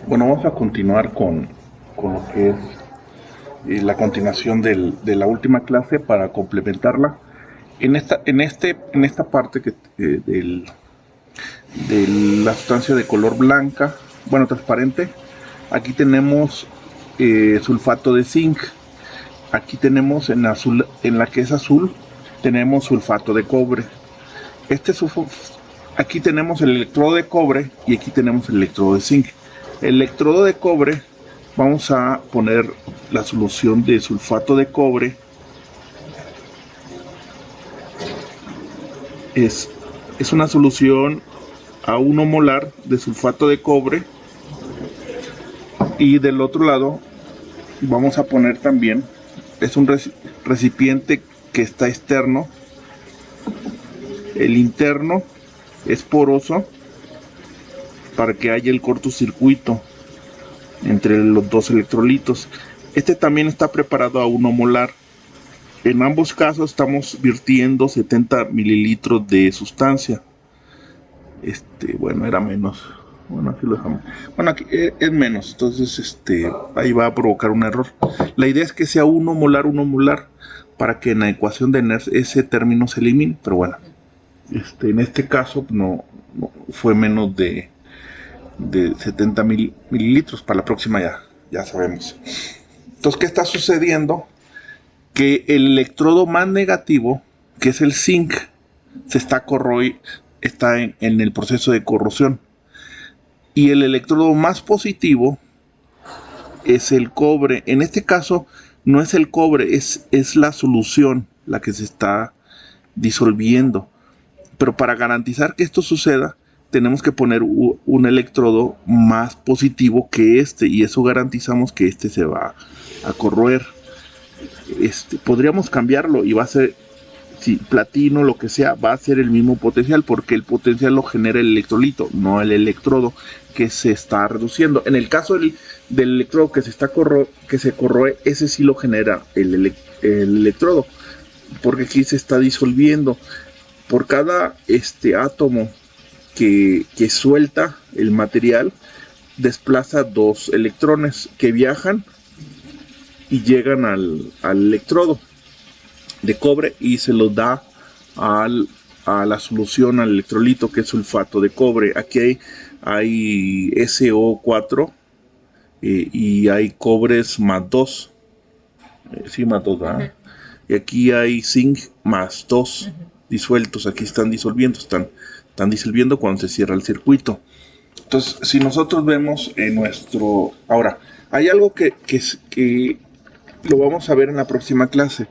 Bueno, vamos a continuar con lo que es la continuación de la última clase para complementarla. En esta parte de la sustancia de color blanca, bueno, transparente, aquí tenemos sulfato de zinc. Aquí tenemos en la que es azul, tenemos sulfato de cobre. Este aquí tenemos el electrodo de cobre y aquí tenemos el electrodo de zinc. El electrodo de cobre, vamos a poner la solución de sulfato de cobre. Es, es una solución a 1 molar de sulfato de cobre. Y del otro lado vamos a poner también, es un recipiente que está externo. El interno es poroso para que haya el cortocircuito entre los dos electrolitos. Este también está preparado a 1 molar. En ambos casos estamos virtiendo 70 mililitros de sustancia. Bueno, era menos. Bueno, aquí lo dejamos. Bueno, aquí es menos. Entonces, ahí va a provocar un error. La idea es que sea 1 molar, para que en la ecuación de Nernst ese término se elimine. Pero bueno, en este caso no fue menos de 70 mililitros. Para la próxima ya sabemos. Entonces, ¿qué está sucediendo? Que el electrodo más negativo, que es el zinc, está en el proceso de corrosión. Y el electrodo más positivo es el cobre. En este caso no es el cobre, es la solución la que se está disolviendo. Pero para garantizar que esto suceda, tenemos que poner un electrodo más positivo que y eso garantizamos que se va a corroer. Podríamos cambiarlo y va a ser, si platino, lo que sea, va a ser el mismo potencial, porque el potencial lo genera el electrolito, no el electrodo que se está reduciendo. En el caso del electrodo que se corroe, ese sí lo genera el electrodo, porque aquí se está disolviendo. Por cada átomo que suelta el material, desplaza 2 electrones que viajan y llegan al electrodo de cobre y se los da a la solución, al electrolito, que es sulfato de cobre. Aquí hay SO4 y hay cobres más 2. Sí, más 2, ¿verdad? Uh-huh. Y aquí hay zinc más 2 disueltos. Aquí están disolviendo, están disolviendo cuando se cierra el circuito. Entonces, si nosotros vemos en nuestro... Ahora, hay algo que lo vamos a ver en la próxima clase.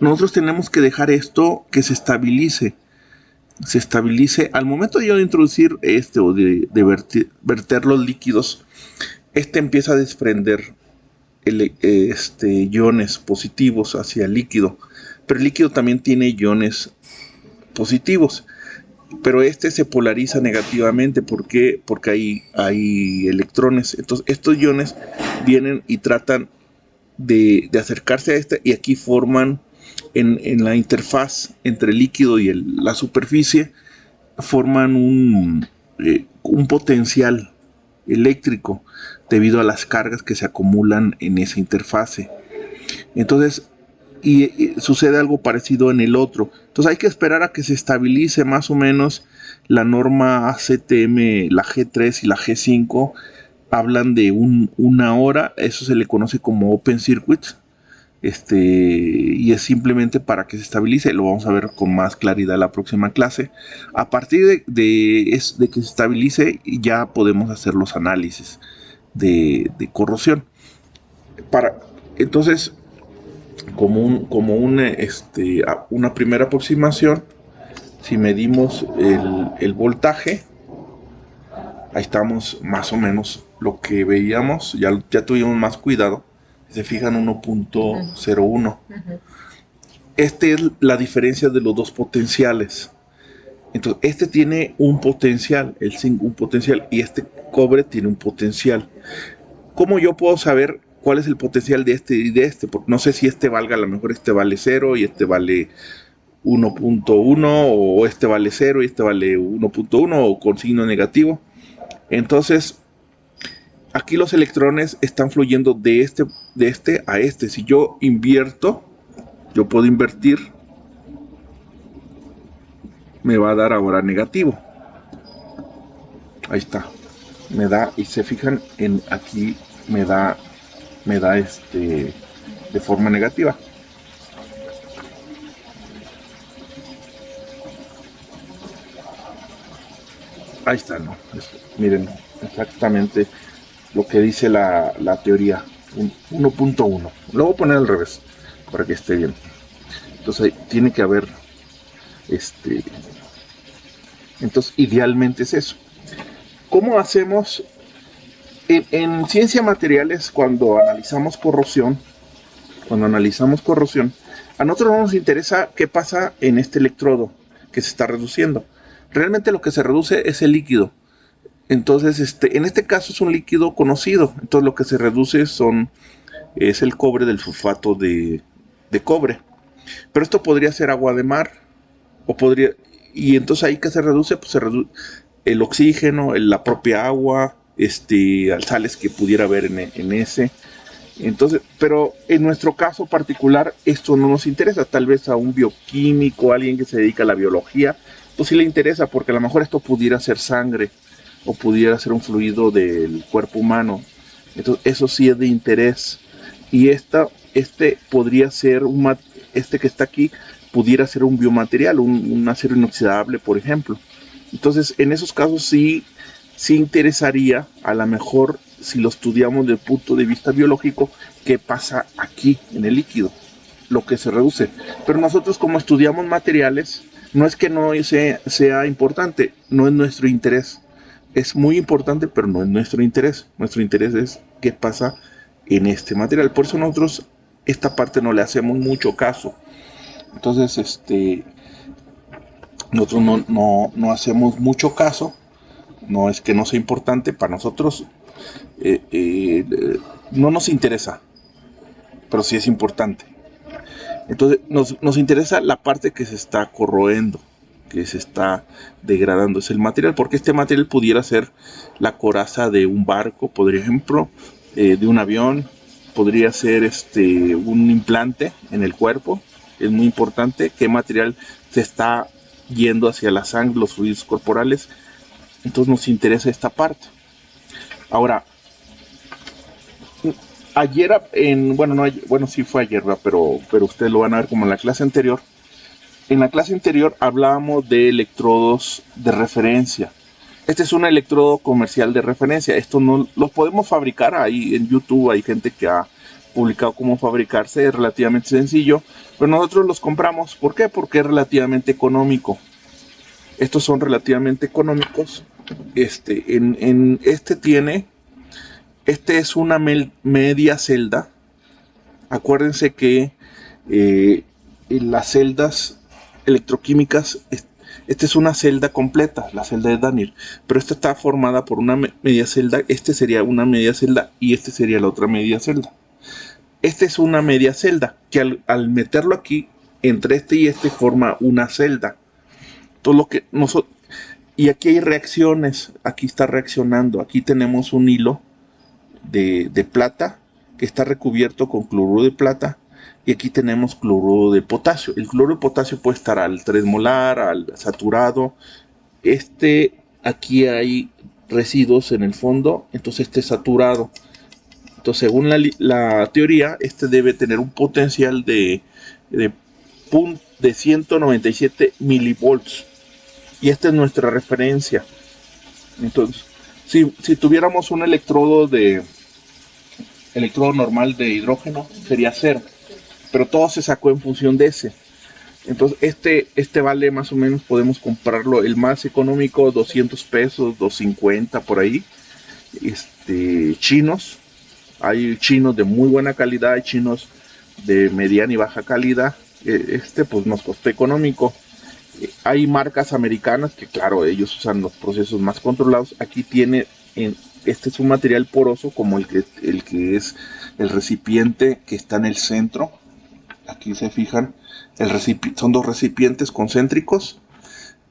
Nosotros tenemos que dejar esto que se estabilice. Al momento de yo introducir o de verter los líquidos, empieza a desprender iones positivos hacia el líquido. Pero el líquido también tiene iones positivos. Pero se polariza negativamente. ¿Por qué? Porque hay electrones. Entonces estos iones vienen y tratan de acercarse a y aquí forman en la interfaz entre el líquido y la superficie, forman un potencial eléctrico debido a las cargas que se acumulan en esa interfase. Entonces, y sucede algo parecido en el otro. Entonces hay que esperar a que se estabilice más o menos. La norma ACTM, la G3 y la G5 hablan de una hora. Eso se le conoce como open circuit. Y es simplemente para que se estabilice. Lo vamos a ver con más claridad en la próxima clase. A partir de que se estabilice, ya podemos hacer los análisis de corrosión. Entonces, como una primera aproximación, si medimos el voltaje, ahí estamos más o menos lo que veíamos. Ya tuvimos más cuidado. Se fijan, 1.01. Esta es la diferencia de los dos potenciales. Entonces, tiene un potencial, el zinc un potencial, y cobre tiene un potencial. ¿Cómo yo puedo saber cuál es el potencial de y de Porque no sé si valga, a lo mejor vale 0 y vale 1.1, o vale 0 y vale 1.1, o con signo negativo. Entonces, aquí los electrones están fluyendo de este a este. Si yo invierto, yo puedo invertir, me va a dar ahora negativo. Ahí está. Me da, y se fijan en aquí, me da de forma negativa. Ahí está, ¿no? Miren exactamente lo que dice la teoría 1.1. Lo voy a poner al revés para que esté bien. Entonces tiene que haber este. Entonces idealmente es eso. ¿Cómo hacemos? En ciencia materiales, cuando analizamos corrosión, a nosotros no nos interesa qué pasa en este electrodo que se está reduciendo. Realmente lo que se reduce es el líquido. Entonces, en este caso es un líquido conocido. Entonces lo que se reduce es el cobre del sulfato de cobre. Pero esto podría ser agua de mar. Y entonces ahí que se reduce, pues se reduce el oxígeno, la propia agua, sales que pudiera haber en ese. Entonces, pero en nuestro caso particular, esto no nos interesa. Tal vez a un bioquímico, a alguien que se dedica a la biología, pues sí le interesa, porque a lo mejor esto pudiera ser sangre o pudiera ser un fluido del cuerpo humano. Entonces, eso sí es de interés. Y podría ser este que está aquí pudiera ser un biomaterial, un acero inoxidable, por ejemplo. Entonces, en esos casos sí interesaría, a lo mejor, si lo estudiamos desde el punto de vista biológico, qué pasa aquí en el líquido, lo que se reduce. Pero nosotros, como estudiamos materiales, no es que no sea importante, no es nuestro interés. Es muy importante, pero no es nuestro interés. Nuestro interés es qué pasa en este material. Por eso nosotros esta parte no le hacemos mucho caso. Entonces, nosotros no hacemos mucho caso. No es que no sea importante, para nosotros no nos interesa, pero sí es importante. Entonces nos interesa la parte que se está corroendo, que se está degradando, es el material, porque este material pudiera ser la coraza de un barco, por ejemplo, de un avión, podría ser un implante en el cuerpo. Es muy importante qué material se está yendo hacia la sangre, los fluidos corporales. Entonces nos interesa esta parte. Ahora, ayer, sí fue ayer, ¿verdad? Pero ustedes lo van a ver como en la clase anterior. En la clase anterior hablábamos de electrodos de referencia. Este es un electrodo comercial de referencia. Esto no lo podemos fabricar ahí en YouTube. Hay gente que ha publicado cómo fabricarse. Es relativamente sencillo. Pero nosotros los compramos. ¿Por qué? Porque es relativamente económico. Estos son relativamente económicos. Este es una media celda. Acuérdense que en las celdas electroquímicas, esta es una celda completa, la celda de Daniel, pero esta está formada por una media celda. Este sería una media celda y este sería la otra media celda. Esta es una media celda que al meterlo aquí, entre este y este, forma una celda. Todo lo que nosotros, y aquí hay reacciones, aquí está reaccionando, aquí tenemos un hilo de plata que está recubierto con cloruro de plata, y aquí tenemos cloruro de potasio. El cloruro de potasio puede estar al 3 molar, al saturado. Aquí hay residuos en el fondo, entonces este es saturado. Entonces, según la teoría, debe tener un potencial de 197 milivolts, y esta es nuestra referencia. Entonces, si tuviéramos un electrodo normal de hidrógeno, sería 0, pero todo se sacó en función de ese. Entonces este vale más o menos, podemos comprarlo, el más económico, 200 pesos, 250 por ahí. Chinos, hay chinos de muy buena calidad, hay chinos de mediana y baja calidad. Pues nos costó económico. Hay marcas americanas que, claro, ellos usan los procesos más controlados. Aquí este es un material poroso, como el que es el recipiente que está en el centro. Aquí se fijan, son dos recipientes concéntricos.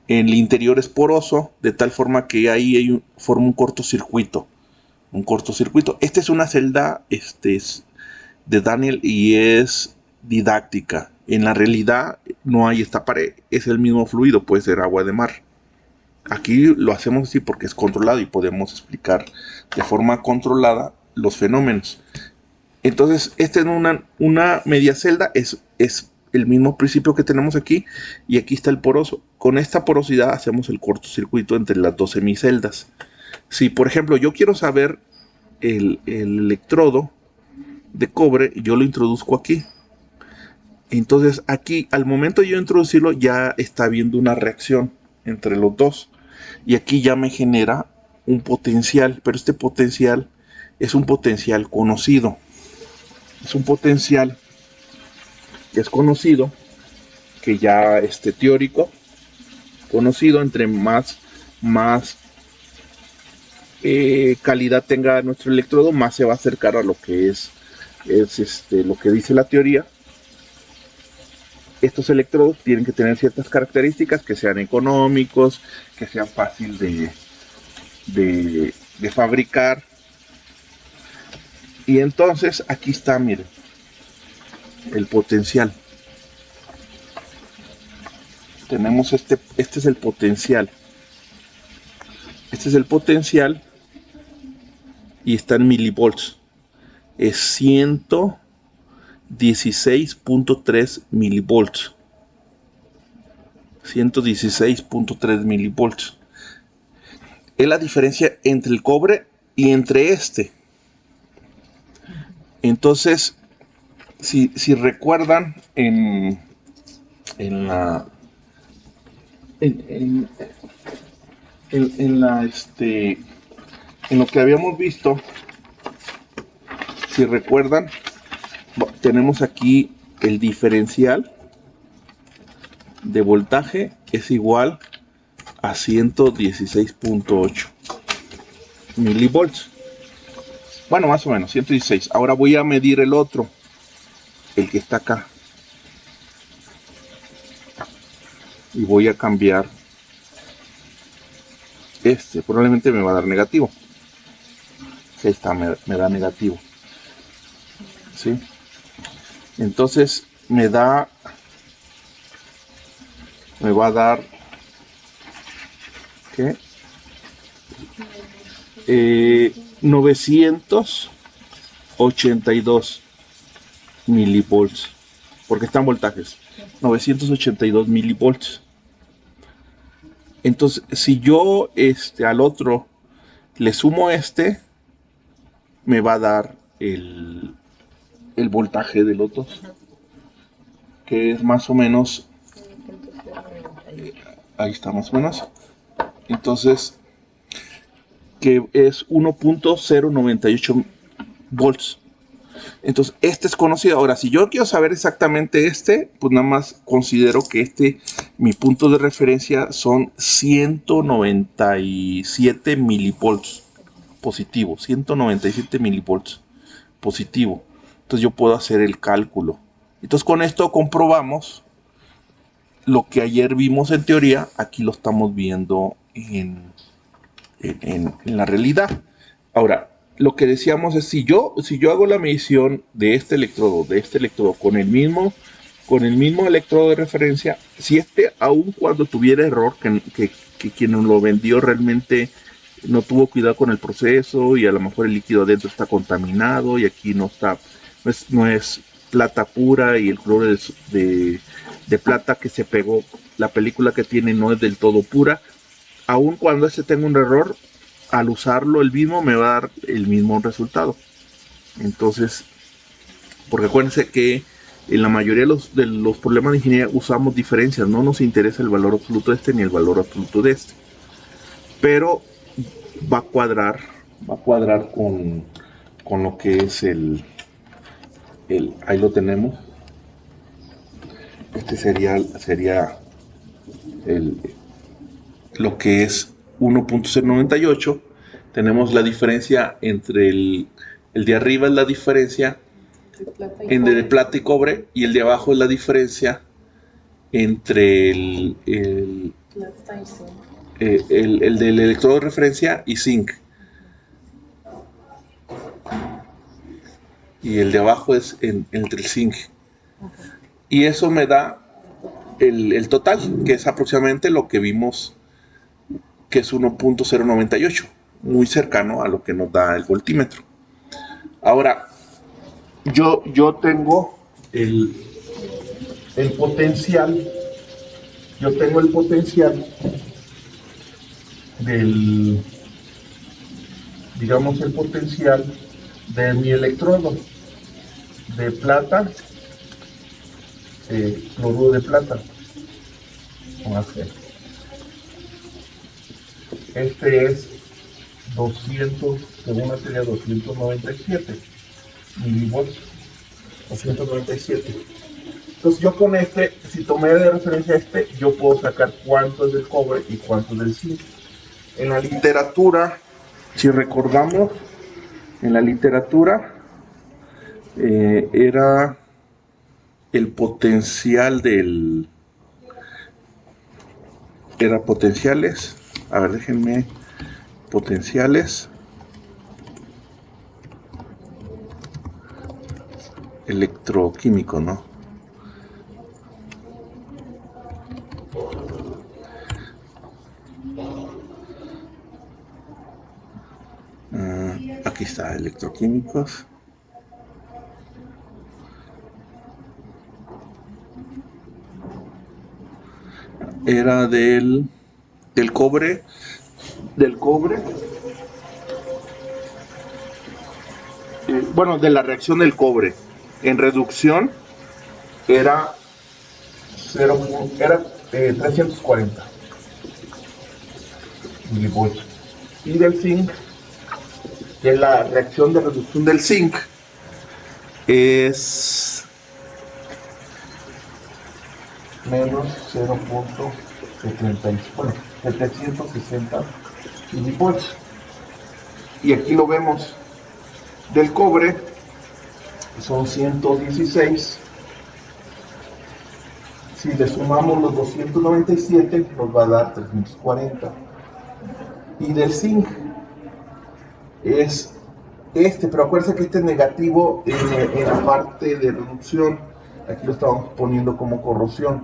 En el interior es poroso, de tal forma que ahí forma un cortocircuito. un cortocircuito. Esta es una celda es de Daniel y es didáctica. En la realidad no hay esta pared, es el mismo fluido, puede ser agua de mar. Aquí lo hacemos así porque es controlado y podemos explicar de forma controlada los fenómenos. Entonces, esta es una media celda, es el mismo principio que tenemos aquí, y aquí está el poroso. Con esta porosidad hacemos el cortocircuito entre las dos semiceldas. Si, por ejemplo, yo quiero saber el electrodo de cobre, yo lo introduzco aquí. Entonces, aquí, al momento de yo introducirlo, ya está habiendo una reacción entre los dos. Y aquí ya me genera un potencial, pero este potencial es un potencial conocido. Es un potencial que es conocido, que ya teórico, conocido. Entre más calidad tenga nuestro electrodo, más se va a acercar a lo que es lo que dice la teoría. Estos electrodos tienen que tener ciertas características, que sean económicos, que sean fácil de fabricar. Y entonces aquí está, miren, el potencial. Tenemos este es el potencial. Este es el potencial y está en milivolts. Es 116.3 milivolts. 116.3 milivolts. Es la diferencia entre el cobre y entre este. Entonces, si recuerdan en la en lo que habíamos visto, si recuerdan, tenemos aquí el diferencial de voltaje es igual a 116.8 milivolts. Bueno, más o menos, 116. Ahora voy a medir el otro, el que está acá. Y voy a cambiar probablemente me va a dar negativo. Ahí está, me da negativo. ¿Sí? Entonces me va a dar ¿qué? 982 milivolts, porque están voltajes. 982 milivolts. Entonces, si yo al otro le sumo me va a dar el voltaje del otro, que es más o menos, ahí está más o menos. Entonces, que es 1.098 volts. Entonces, este es conocido. Ahora, si yo quiero saber exactamente pues nada más considero que mi punto de referencia son 197 milivolts positivo. 197 milivolts positivo. Entonces, yo puedo hacer el cálculo. Entonces, con esto comprobamos lo que ayer vimos en teoría. Aquí lo estamos viendo en la realidad. Ahora, lo que decíamos es, si yo hago la medición de este electrodo con el mismo electrodo de referencia, si aun cuando tuviera error, que quien nos lo vendió realmente no tuvo cuidado con el proceso, y a lo mejor el líquido adentro está contaminado y aquí no es plata pura, y el cloro de plata que se pegó, la película que tiene no es del todo pura, aun cuando tenga un error, al usarlo el mismo me va a dar el mismo resultado. Entonces, porque acuérdense que en la mayoría de los problemas de ingeniería usamos diferencias, no nos interesa el valor absoluto de ni el valor absoluto de pero va a cuadrar con lo que es ahí lo tenemos. Sería lo que es 1.098. Tenemos la diferencia entre el de arriba, es la diferencia entre el plata y cobre, y el de abajo es la diferencia entre el del electrodo de referencia y zinc. y el de abajo es entre el zinc. Y eso me da el total, que es aproximadamente lo que vimos, que es 1.098, muy cercano a lo que nos da el voltímetro. Ahora, yo tengo el potencial, del, digamos, el potencial de mi electrodo de plata, cloruro de plata. Vamos a hacer. Este es 200, según la sería 297 milivolts, 297. Entonces yo con este, si tomé de referencia este, yo puedo sacar cuánto es del cobre y cuánto es del zinc. En la literatura, si recordamos, en la literatura era el potencial del... Era potenciales, a ver, déjenme, potenciales electroquímico, ¿no? Aquí está, electroquímicos. Era del cobre, bueno, de la reacción del cobre en reducción era 340 milivolts. Y del zinc, de la reacción de reducción del zinc, es menos 760 milivolts. Y aquí lo vemos, del cobre son 116. Si le sumamos los 297, nos va a dar 340. Y del zinc es este, pero acuérdense que este es negativo en la parte de reducción. Aquí lo estamos poniendo como corrosión.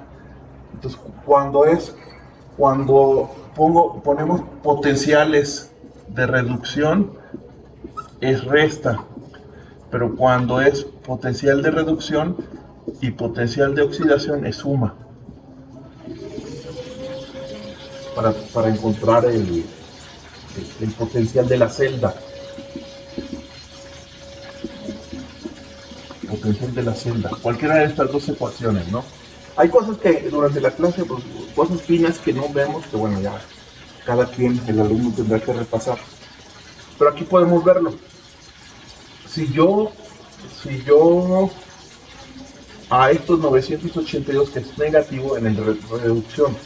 Entonces, cuando ponemos potenciales de reducción, es resta. Pero cuando es potencial de reducción y potencial de oxidación, es suma. Para encontrar el potencial de la celda. Potencial de la celda. Cualquiera de estas dos ecuaciones, ¿no? Hay cosas que durante la clase, pues, cosas finas que no vemos, que bueno, ya cada quien, el alumno tendrá que repasar. Pero aquí podemos verlo. Si yo a estos 982, que es negativo en el reducción,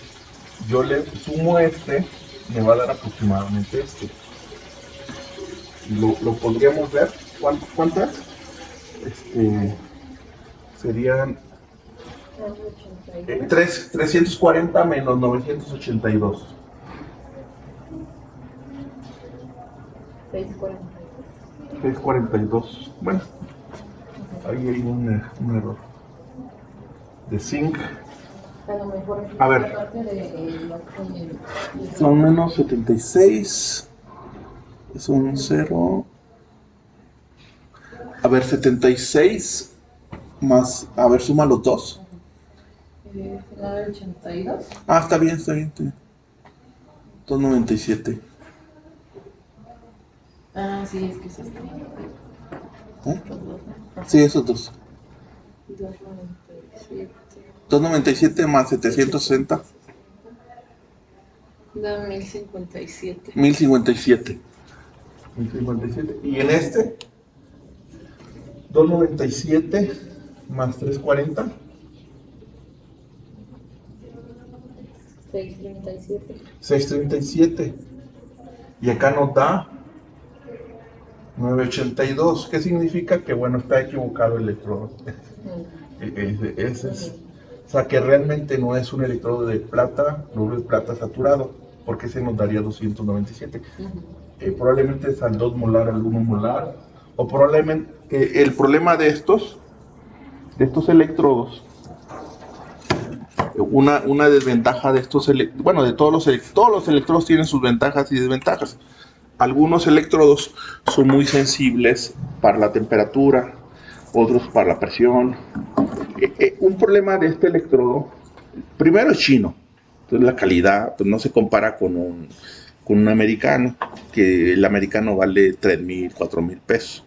yo le sumo este, me va a dar aproximadamente este. Lo podríamos ver. ¿Cuánto es? Serían 340 menos 982. 642. Bueno, ahí hay un error. De zinc. A ver. Son menos 76. Es un 0. A ver, 76 más. A ver, suma los dos. 82. Ah, está bien. 297. Ah, sí, es que es este. Sí, esos dos. 297. 297 más 760. Da 1057. 1057. Y en este, 297 más 340. 637. 637. Y acá nos da 982. ¿Qué significa? Que bueno, está equivocado el electrodo. Ese es. O sea, que realmente no es un electrodo de plata, cloruro de plata saturado, porque ese nos daría 297. Probablemente es al 2 molar, al 1 molar, o probablemente el problema de estos electrodos, una desventaja de estos, bueno, de todos los electrodos tienen sus ventajas y desventajas. Algunos electrodos son muy sensibles para la temperatura, otros para la presión. Un problema de este electrodo, primero es chino, entonces la calidad pues, no se compara con un americano, que el americano vale 3,000, 4,000 pesos.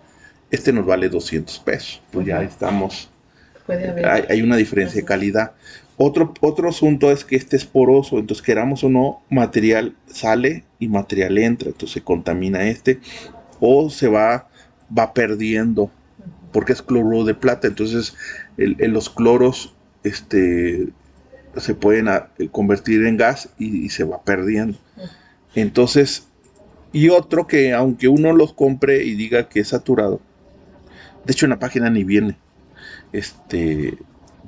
Este nos vale 200 pesos, pues ya estamos, hay una diferencia de calidad. Otro asunto es que este es poroso, entonces queramos o no, material sale y material entra, entonces se contamina o se va perdiendo, porque es cloruro de plata, entonces los cloros se pueden convertir en gas y se va perdiendo. Entonces, y otro que aunque uno los compre y diga que es saturado, de hecho en la página ni viene,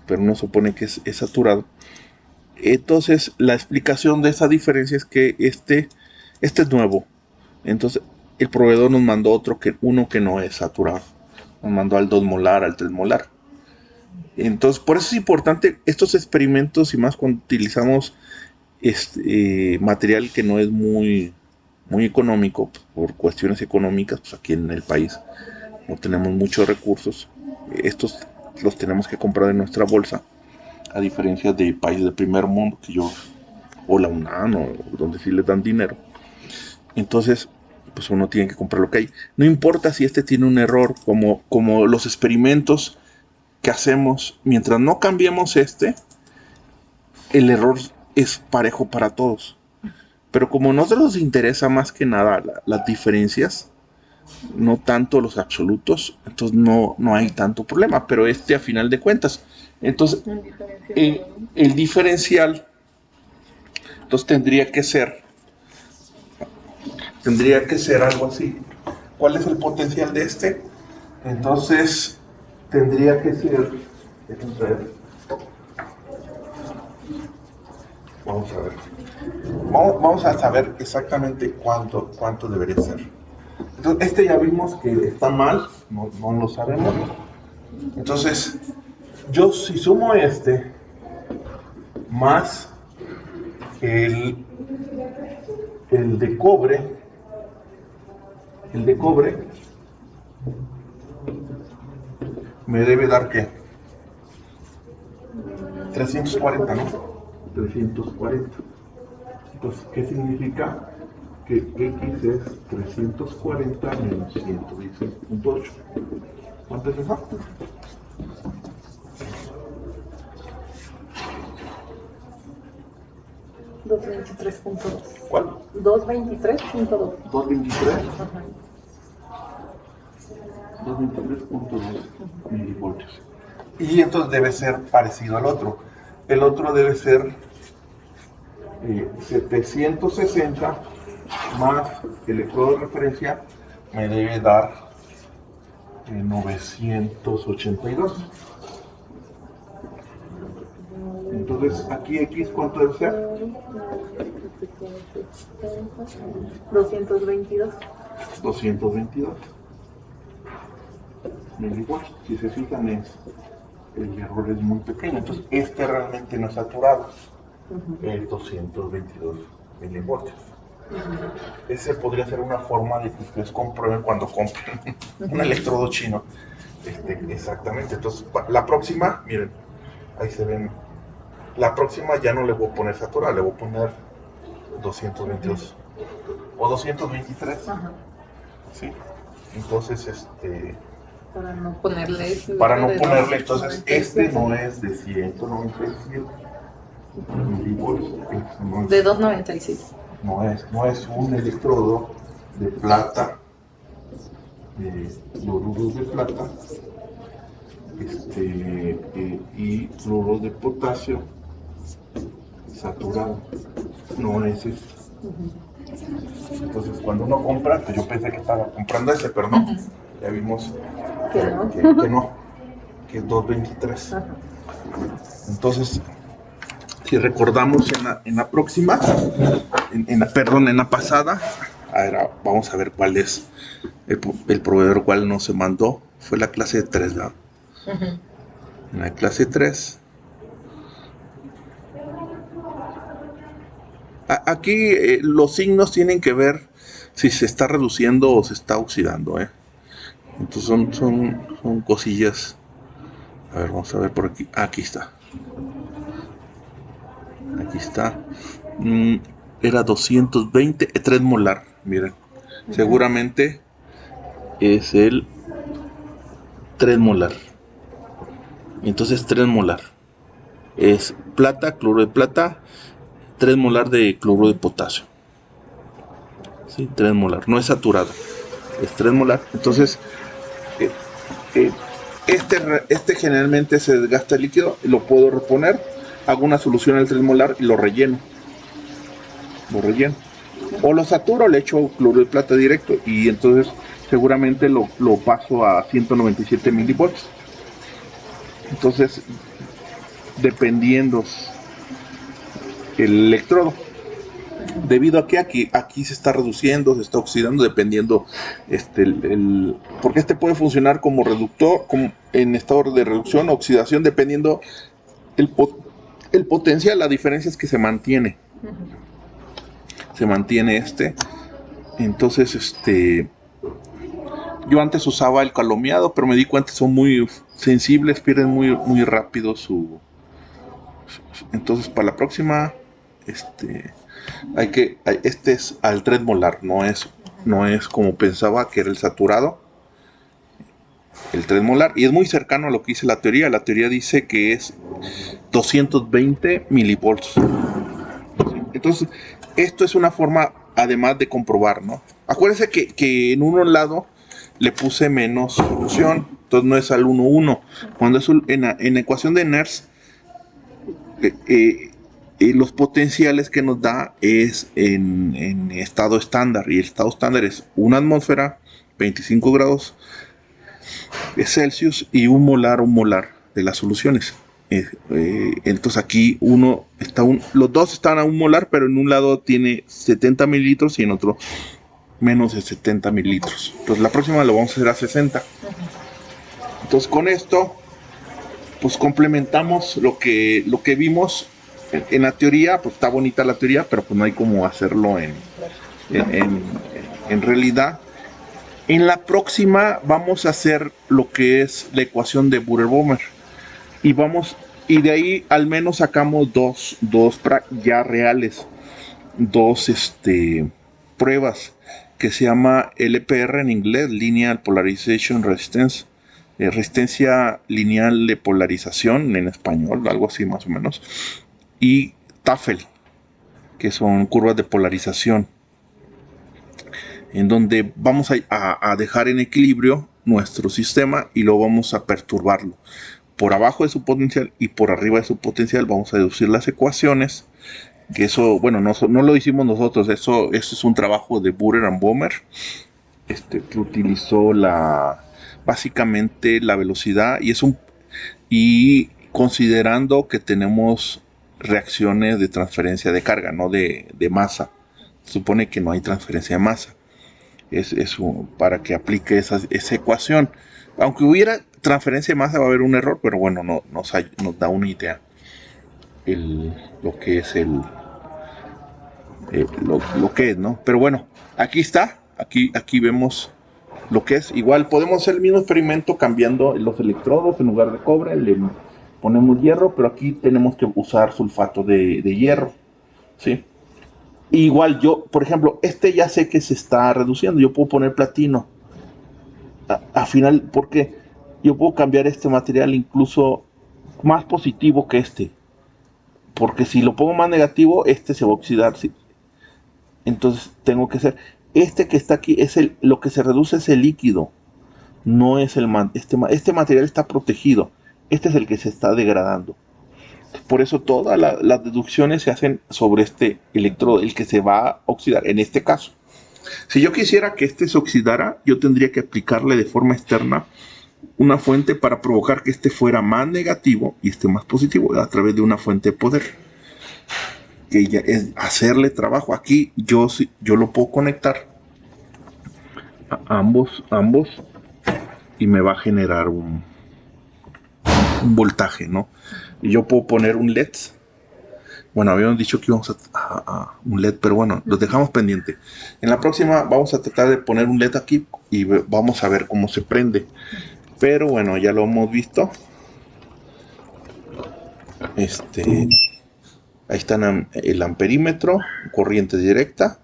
pero uno supone que es saturado. Entonces la explicación de esa diferencia es que este es nuevo. Entonces el proveedor nos mandó uno que no es saturado. Nos mandó al 2 molar, al 3 molar. Entonces por eso es importante estos experimentos, y más cuando utilizamos material que no es muy económico, por cuestiones económicas, pues aquí en el país no tenemos muchos recursos. Estos los tenemos que comprar en nuestra bolsa, a diferencia de países de primer mundo o la UNAM, o donde sí les dan dinero. Entonces, pues uno tiene que comprar lo que hay. No importa si tiene un error, como los experimentos que hacemos, mientras no cambiemos el error es parejo para todos. Pero como a nosotros nos interesa más que nada las diferencias, no tanto los absolutos, entonces no hay tanto problema, pero a final de cuentas, entonces el diferencial, entonces tendría que ser algo así. ¿Cuál es el potencial de Entonces tendría que ser, vamos a saber exactamente cuánto debería ser. Entonces, ya vimos que está mal, no lo sabemos. Entonces, yo si sumo más el de cobre, me debe dar ¿qué? 340, ¿no? 340. Entonces, ¿qué significa? Que X es 340 menos 116.8. ¿Cuánto es eso? $223.2. ¿Cuál? 223.2. 223. 223.2 milivoltios. Y entonces debe ser parecido al otro. El otro debe ser 760 más el electrodo de referencia, me debe dar 982. Entonces aquí X, ¿cuánto debe ser? 222. 222 milivoltios. Si se fijan, el error es muy pequeño. Entonces realmente no es saturado. Es 222 milivoltios. Ese podría ser una forma de que ustedes comprueben cuando compren un electrodo chino. Exactamente. Entonces, la próxima, miren, ahí se ven. La próxima ya no le voy a poner saturado, le voy a poner 222 o 223. Ajá. ¿Sí? Entonces, para no ponerle, entonces no es de 197 milivoltios, no es, de 296. No es un electrodo de plata, de cloruros de plata, y cloruro de potasio saturado. No es ese. Entonces, cuando uno compra, pues yo pensé que estaba comprando ese, pero no. Ya vimos que no, que es 223. Entonces, si recordamos en la próxima, en la pasada, vamos a ver cuál es el proveedor cual no se mandó fue la clase 3, ¿verdad? En la clase 3 aquí los signos tienen que ver si se está reduciendo o se está oxidando, entonces son cosillas. A ver, vamos a ver por aquí. Aquí está. Aquí está. Era 220, 3 molar. Miren. Seguramente es el 3 molar. Entonces 3 molar. Es plata, cloruro de plata, 3 molar de cloruro de potasio. Sí, 3 molar. No es saturado. Es 3 molar. Entonces, este generalmente se desgasta el líquido. Lo puedo reponer. Hago una solución al 3 molar y lo relleno. O lo saturo, le echo cloruro de plata directo y entonces seguramente lo paso a 197 milivolts. Entonces, dependiendo el electrodo, debido a que aquí se está reduciendo, se está oxidando, dependiendo porque este puede funcionar como reductor, como en estado de reducción o oxidación, dependiendo el potencial. La diferencia es que se mantiene. Se mantiene entonces yo antes usaba el calomeado, pero me di cuenta que son muy sensibles, pierden muy rápido entonces para la próxima este es al 3 molar, no es como pensaba que era el saturado, el 3 molar, y es muy cercano a lo que dice la teoría. La teoría dice que es 220 milivolts. Entonces esto es una forma además de comprobar, ¿no? Acuérdense que en un lado le puse menos solución, entonces no es al 1,1. Cuando es en ecuación de Nernst, los potenciales que nos da es en estado estándar, y el estado estándar es una atmósfera, 25 grados Celsius y un molar de las soluciones. Entonces aquí los dos están a un molar, pero en un lado tiene 70 mililitros y en otro menos de 70 mililitros. Entonces la próxima lo vamos a hacer a 60. Entonces con esto pues complementamos lo que vimos en la teoría. Pues está bonita la teoría, pero pues no hay como hacerlo en realidad. En la próxima vamos a hacer lo que es la ecuación de Burer-Bomer. Y de ahí al menos sacamos dos ya reales, dos pruebas que se llama LPR en inglés, Linear Polarization Resistance, resistencia lineal de polarización en español, algo así más o menos, y TAFEL, que son curvas de polarización, en donde vamos a dejar en equilibrio nuestro sistema y lo vamos a perturbarlo. Por abajo de su potencial y por arriba de su potencial vamos a deducir las ecuaciones, que eso, bueno, no lo hicimos nosotros, eso es un trabajo de Burer and Bomer, que utilizó básicamente la velocidad, y considerando que tenemos reacciones de transferencia de carga, no de masa. Se supone que no hay transferencia de masa. Es para que aplique esa ecuación. Aunque hubiera transferencia de masa, va a haber un error, pero bueno, nos da una idea lo que es lo que es, ¿no? Pero bueno, aquí está, aquí vemos lo que es. Igual podemos hacer el mismo experimento cambiando los electrodos. En lugar de cobre le ponemos hierro, pero aquí tenemos que usar sulfato de hierro, ¿sí? Igual yo, por ejemplo, ya sé que se está reduciendo, yo puedo poner platino al final, porque yo puedo cambiar este material incluso más positivo que porque si lo pongo más negativo, se va a oxidar, ¿sí? Entonces tengo que hacer, que está aquí, lo que se reduce es el líquido, no es este material está protegido, es el que se está degradando. Por eso todas las deducciones se hacen sobre este electrodo, el que se va a oxidar, en este caso. Si yo quisiera que se oxidara, yo tendría que aplicarle de forma externa una fuente para provocar que fuera más negativo y más positivo a través de una fuente de poder, que ya es hacerle trabajo. Aquí yo lo puedo conectar ambos y me va a generar un voltaje, ¿no? Y yo puedo poner un LED. Bueno, habíamos dicho que íbamos a un LED, pero bueno, los dejamos pendiente. En la próxima vamos a tratar de poner un LED aquí y vamos a ver cómo se prende. Pero bueno, ya lo hemos visto. Ahí está el amperímetro, corriente directa,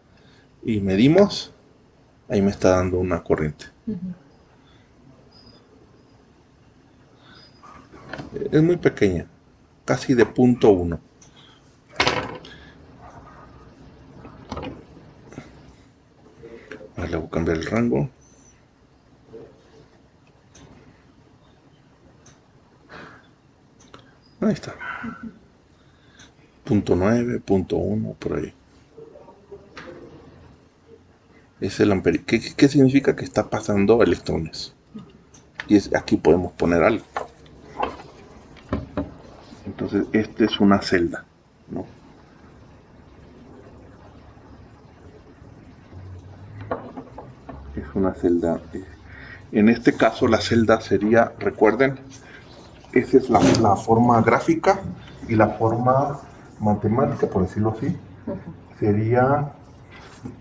y medimos. Ahí me está dando una corriente. Es muy pequeña, casi de 0.1. Le voy a cambiar el rango. Ahí está. 0.9, 0.1, por ahí. Es el amperímetro. ¿Qué significa? Que está pasando electrones. Y aquí podemos poner algo. Entonces, esta es una celda, ¿no? Es una celda. En este caso, la celda sería, recuerden, esa es la forma gráfica, y la forma matemática, por decirlo así, sería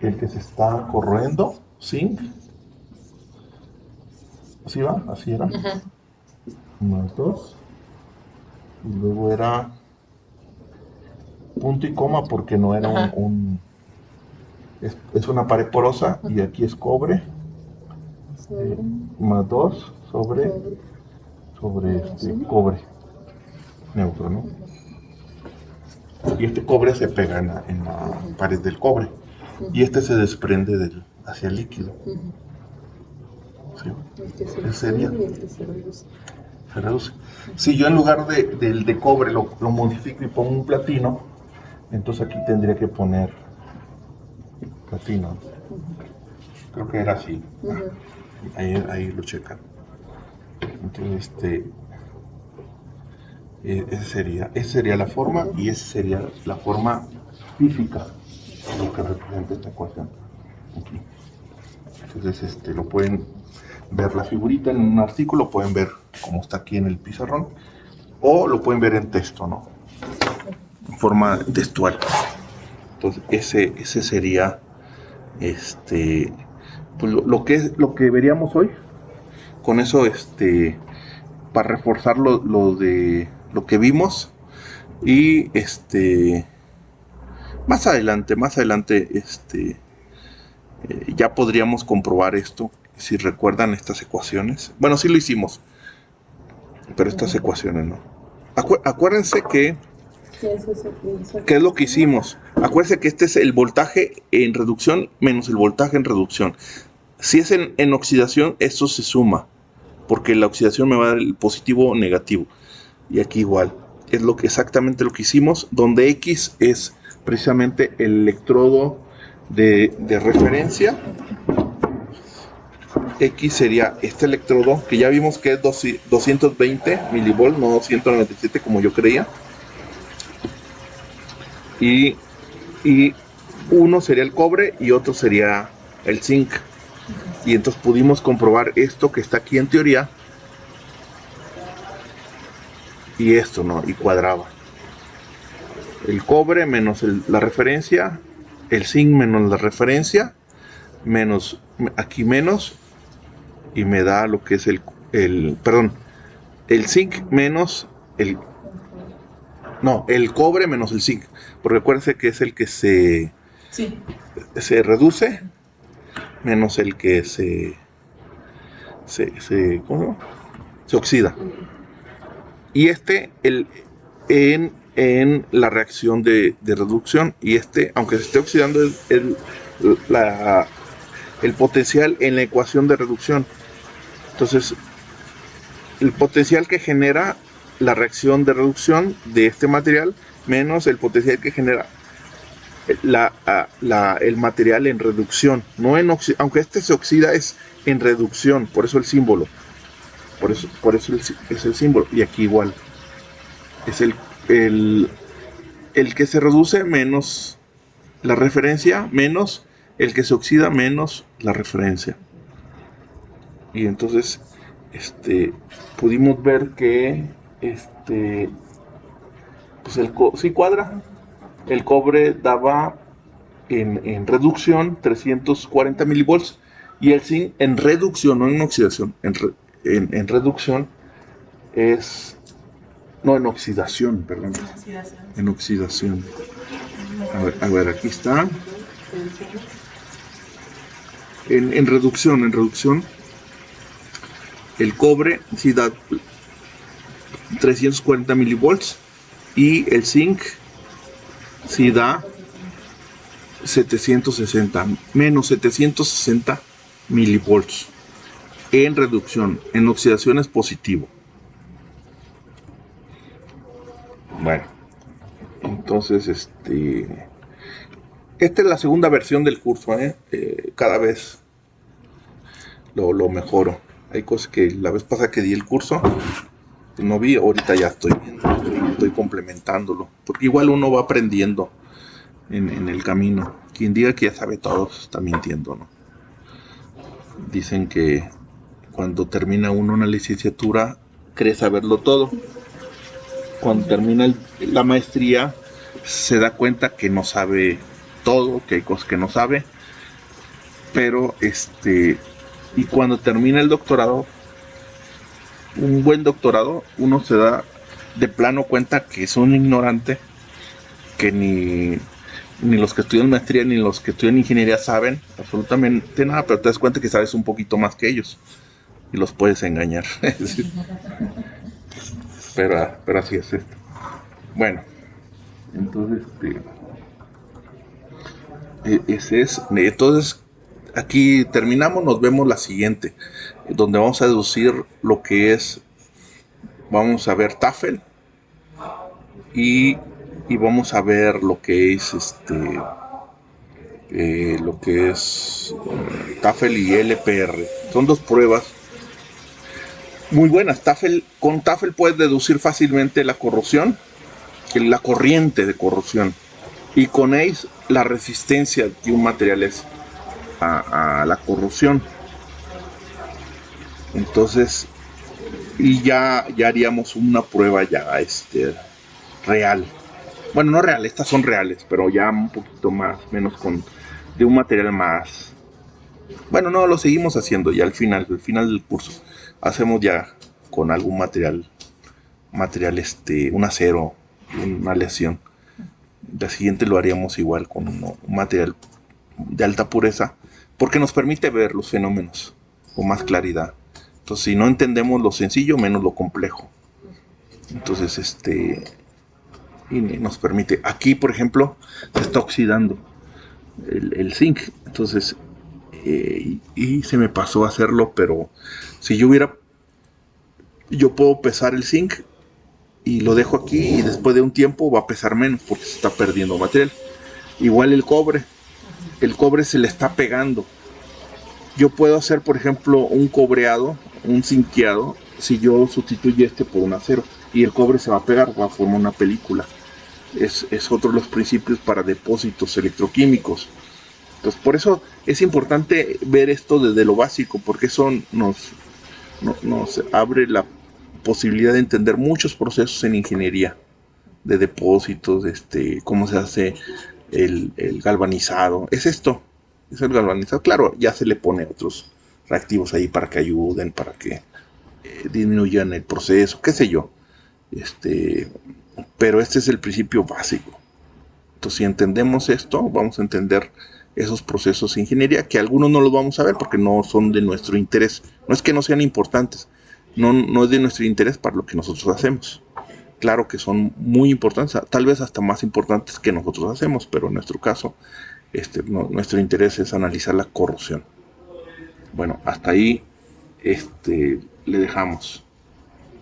el que se está corroyendo, zinc. ¿Así va? Así era. Más 2. Y luego era punto y coma porque no era es una pared porosa, y aquí es cobre. Más 2 sobre cobre neutro, ¿no? Y este cobre se pega en la pared del cobre, y este se desprende hacia el líquido. ¿Sí? Ese sería. Se reduce. Si yo en lugar del de cobre lo modifico y pongo un platino, entonces aquí tendría que poner platino. Creo que era así. Ahí lo checan. Entonces esa sería la forma, y esa sería la forma física, lo que representa esta ecuación aquí. Entonces lo pueden ver la figurita en un artículo, pueden ver cómo está aquí en el pizarrón, o lo pueden ver en texto, ¿no? En forma textual. Entonces ese sería pues lo que veríamos hoy. Con eso para reforzar lo que vimos, y más adelante ya podríamos comprobar esto, si recuerdan estas ecuaciones. Bueno, sí lo hicimos, pero estas ecuaciones no. Acuérdense que ¿qué es lo que hicimos? Acuérdense que este es el voltaje en reducción menos el voltaje en reducción. Si es en oxidación, esto se suma, porque la oxidación me va a dar el positivo o negativo. Y aquí igual, es exactamente lo que hicimos, donde X es precisamente el electrodo de referencia. X sería este electrodo, que ya vimos que es 220 milivolts, no 197 como yo creía. Y uno sería el cobre y otro sería el zinc. Y entonces pudimos comprobar esto que está aquí en teoría, y esto, ¿no? Y cuadraba. El cobre menos la referencia, el zinc menos la referencia, menos, aquí menos, y me da lo que es el zinc menos el cobre menos el zinc, porque acuérdense que es el que se reduce, menos el que se oxida. Y en la reacción de reducción, y aunque se esté oxidando, es el potencial en la ecuación de reducción. Entonces, el potencial que genera la reacción de reducción de este material menos el potencial que genera el material en reducción, no aunque se oxida, es en reducción, por eso el símbolo, por eso es el símbolo. Y aquí igual es el que se reduce menos la referencia, menos el que se oxida menos la referencia. Y entonces pudimos ver que pues sí cuadra. El cobre daba en reducción 340 milivolts y el zinc en reducción, no en oxidación, en reducción es, no, en oxidación, perdón, en oxidación. A ver, aquí está. En reducción, el cobre sí da 340 milivolts y el zinc sí da 760, menos 760 milivolts en reducción. En oxidación es positivo. Bueno, entonces esta es la segunda versión del curso, cada vez lo mejoro. Hay cosas que la vez pasada que di el curso no vi, ahorita ya estoy viendo, estoy complementándolo, porque igual uno va aprendiendo en el camino. Quien diga que ya sabe todo está mintiendo, ¿no? Dicen que cuando termina uno una licenciatura cree saberlo todo. Cuando termina la maestría se da cuenta que no sabe todo, que hay cosas que no sabe, pero y cuando termina el doctorado, un buen doctorado, uno se da de plano cuenta que es un ignorante, que ni los que estudian maestría ni los que estudian ingeniería saben absolutamente nada, pero te das cuenta que sabes un poquito más que ellos y los puedes engañar. pero así es esto. Bueno, entonces ese es. Entonces aquí terminamos, nos vemos la siguiente, donde vamos a deducir lo que es, vamos a ver Tafel y vamos a ver lo que es Tafel y LPR. Son dos pruebas muy buenas. Con Tafel puedes deducir fácilmente la corrosión, la corriente de corrosión, y con ACE la resistencia que un material es a la corrosión. Entonces, y ya haríamos una prueba ya real. Bueno, no real, estas son reales, pero ya un poquito menos de un material más. Bueno, no, lo seguimos haciendo ya al final del curso. Hacemos ya con algún material, un acero, una aleación. La siguiente lo haríamos igual con un material de alta pureza, porque nos permite ver los fenómenos con más claridad. Entonces, si no entendemos lo sencillo, menos lo complejo. Entonces, y nos permite. Aquí, por ejemplo, se está oxidando el zinc. Entonces, y se me pasó a hacerlo, pero si yo puedo pesar el zinc y lo dejo aquí y después de un tiempo va a pesar menos porque se está perdiendo material. Igual el cobre se le está pegando. Yo puedo hacer, por ejemplo, un cobreado, un zinqueado, si yo sustituyo por un acero y el cobre se va a pegar, va a formar una película. Es otro de los principios para depósitos electroquímicos. Entonces, por eso es importante ver esto desde lo básico, porque eso nos abre la posibilidad de entender muchos procesos en ingeniería de depósitos, cómo se hace el galvanizado. Es el galvanizado. Claro, ya se le pone otros reactivos ahí para que ayuden, para que disminuyan el proceso, qué sé yo. Pero este es el principio básico. Entonces, si entendemos esto, vamos a entender esos procesos de ingeniería, que algunos no los vamos a ver porque no son de nuestro interés. No es que no sean importantes, no es de nuestro interés para lo que nosotros hacemos. Claro que son muy importantes, tal vez hasta más importantes que nosotros hacemos, pero en nuestro caso, nuestro interés es analizar la corrosión. Bueno, hasta ahí le dejamos.